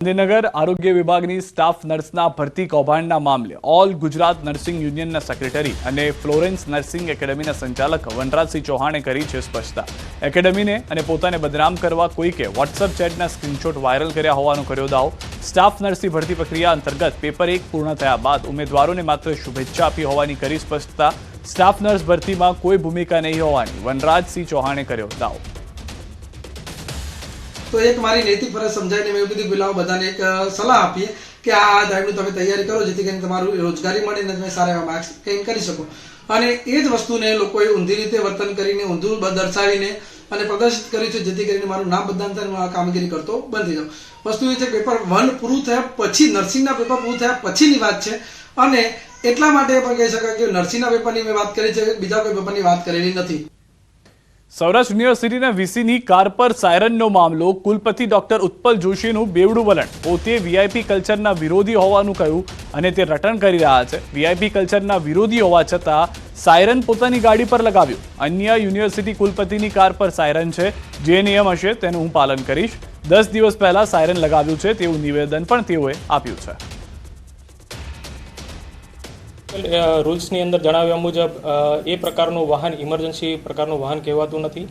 ગાંધીનગર આરોગ્ય વિભાગની સ્ટાફ નર્સના ભરતી કૌભાંડના મામલે ઓલ ગુજરાત નર્સિંગ યુનિયનના સેક્રેટરી અને ફ્લોરેન્સ નર્સિંગ એકેડમીના સંચાલક વનરાજસિંહ ચૌહાણે કરી છે સ્પષ્ટતા. એકેડમીને અને પોતાને બદનામ કરવા કોઈકે વોટ્સએપ ચેટના સ્ક્રીનશોટ વાયરલ કર્યા હોવાનો કર્યો દાવો. સ્ટાફ નર્સની ભરતી પ્રક્રિયા અંતર્ગત પેપર 1 પૂર્ણ થયા બાદ ઉમેદવારોને માત્ર શુભેચ્છા આપી હોવાની કરી સ્પષ્ટતા. સ્ટાફ નર્સ ભરતીમાં કોઈ ભૂમિકા નહીં હોવાની વનરાજસિંહ ચૌહાણે કર્યો દાવો. તો એક મારી નૈતિક ફરજ સમજાઈને મેં કીધું પેલા બધાને એક સલાહ આપીએ કે આ ટાઈમનું તમે તૈયારી કરો જેથી કરીને તમારું રોજગારી મળે ને તમે સારા એવા માર્ક્સ ગેઇન કરી શકો. અને એ જ વસ્તુને લોકોએ ઊંધી રીતે વર્તન કરીને ઊંધું દર્શાવીને અને પ્રદર્શિત કર્યું છે જેથી કરીને મારું નામ બદનામ થાય હું આ કામગીરી કરતો બંધ થઈ જાઉં. વસ્તુ એ છે પેપર 1 પૂરું થયા પછી નર્સિંગના પેપર પૂરું થયા પછીની વાત છે અને એટલા માટે પણ કહી શકાય કે નર્સિંગના પેપરની મેં વાત કરી છે, બીજા કોઈ પેપરની વાત કરેલી નથી. સૌરાષ્ટ્ર યુનિવર્સિટીના વીસીની કાર પર સાયરનનો મામલો. કુલપતિ ડોક્ટર ઉત્પલ જોશીનું બેવડું વલણ. પોતે વીઆઈપી કલ્ચરના વિરોધી હોવાનું કહ્યું અને તે રટણ કરી રહ્યા છે. વીઆઈપી કલ્ચરના વિરોધી હોવા છતાં સાયરન પોતાની ગાડી પર લગાવ્યું. અન્ય યુનિવર્સિટી કુલપતિની કાર પર સાયરન છે. જે નિયમ હશે તેનું હું પાલન કરીશ. 10 દિવસ પહેલા સાયરન લગાવ્યું છે તેવું નિવેદન પણ તેઓએ આપ્યું છે. રૂલ્સની અંદર જણાવ્યા મુજબ એ પ્રકારનું વાહન ઇમરજન્સી પ્રકારનું વાહન કહેવાતું નથી.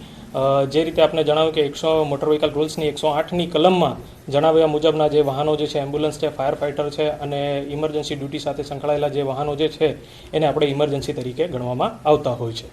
જે રીતે આપણે જણાવ્યું કે મોટર વ્હીકલ રૂલ્સની 108ની કલમમાં જણાવ્યા મુજબના જે વાહનો જે છે એમ્બ્યુલન્સ છે, ફાયર ફાઇટર છે અને ઇમરજન્સી ડ્યુટી સાથે સંકળાયેલા જે વાહનો જે છે એને આપણે ઇમરજન્સી તરીકે ગણવામાં આવતા હોય છે.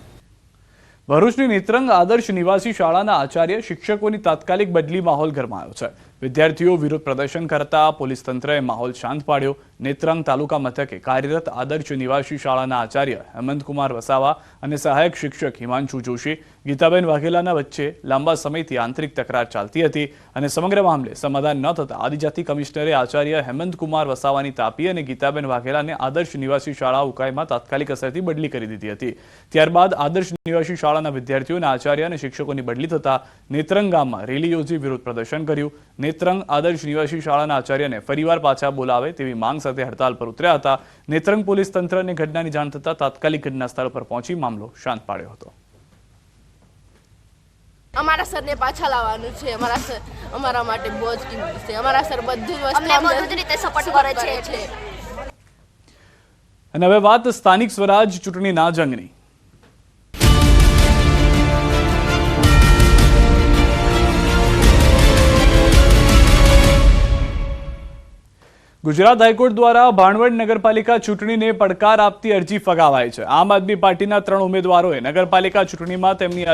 ભરૂચની નેત્રંગ આદર્શ નિવાસી શાળાના આચાર્ય શિક્ષકોની તાત્કાલિક બદલી માહોલ ગરમાયો છે. વિદ્યાર્થીઓ વિરોધ પ્રદર્શન કરતા પોલીસ તંત્રએ માહોલ શાંત પાડ્યો. નેત્રંગ તાલુકા મથકે કાર્યરત આદર્શ નિવાસી શાળાના આચાર્ય હેમંતકુમાર વસાવા અને સહાયક શિક્ષક હિમાંશુ જોશી, ગીતાબેન વાઘેલાના વચ્ચે લાંબા સમયથી આંતરિક તકરાર ચાલતી હતી અને સમગ્ર મામલે સમાધાન ન થતા આદિજાતિ કમિશનરે આચાર્ય હેમંતકુમાર વસાવાની તાપી અને ગીતાબેન વાઘેલાને આદર્શ નિવાસી શાળા ઉકાઈમાં તાત્કાલિક અસરથી બદલી કરી દીધી હતી. ત્યારબાદ આદર્શ નિવાસી શાળાના વિદ્યાર્થીઓના આચાર્ય અને શિક્ષકોની બદલી થતા નેત્રંગ ગામમાં રેલી યોજી વિરોધ પ્રદર્શન કર્યું. નેત્રંગ આદર્શ નિવાસી શાળાના આચાર્યને ફરીવાર પાછા બોલાવે તેવી માંગ સાથે હડતાલ પર ઉતર્યા હતા. નેત્રંગ પોલીસ તંત્રને ઘટનાની જાણ થતાં તાત્કાલિક ઘટના સ્થળ પર પહોંચી મામલો શાંત પાડ્યો હતો. અમારા સરને પાછા લાવવાનું છે. અમારા સર અમારા માટે બહુ જ કિંમતી છે. અમારા સર બધું રીતે સપોર્ટ કરે છે. અને હવે વાત સ્થાનિક સ્વરાજ ચૂંટણીના જંગની. ગુજરાત હાઈકોર્ટ દ્વારા ભાણવડ નગરપાલિકા ચૂંટણીને પડકાર આપતી અરજી ફગાવાઈ છે. આમ આદમી પાર્ટીના 3 ઉમેદવારોએ નગરપાલિકા ચૂંટણીમાં તેમની